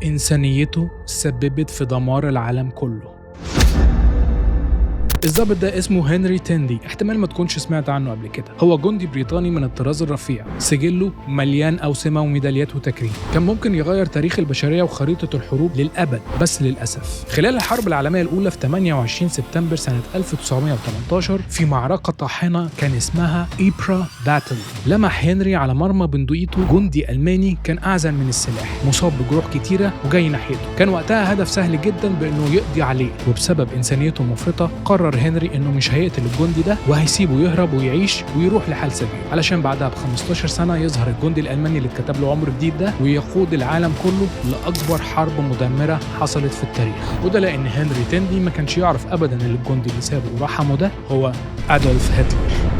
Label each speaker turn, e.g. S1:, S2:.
S1: إنسانيته سببت في دمار العالم كله. الضابط ده اسمه هنري تندي، احتمال ما تكونش سمعت عنه قبل كده. هو جندي بريطاني من الطراز الرفيع، سجله مليان أوسمة وميداليات وتكريم. كان ممكن يغير تاريخ البشرية وخريطة الحروب للأبد، بس للأسف خلال الحرب العالمية الأولى في 28 سبتمبر سنة 1918 في معركة طاحنة كان اسمها إيبرا باتل، لمح هنري على مرمى بندقيته جندي ألماني كان أعزل من السلاح مصاب بجروح كتيرة وجاي ناحيته. كان وقتها هدف سهل جدا بأنه يقضي عليه، وبسبب إنسانيته المفرطة قرر هنري انه مش هيقتل الجندي ده وهيسيبه يهرب ويعيش ويروح لحال سبيل، علشان بعدها ب15 سنة يظهر الجندي الألماني اللي اتكتب له عمر جديد ده ويقود العالم كله لأكبر حرب مدمرة حصلت في التاريخ. وده لأن هنري تندي ما كانش يعرف أبدا ان الجندي اللي سابه ورحمه ده هو أدولف هتلر.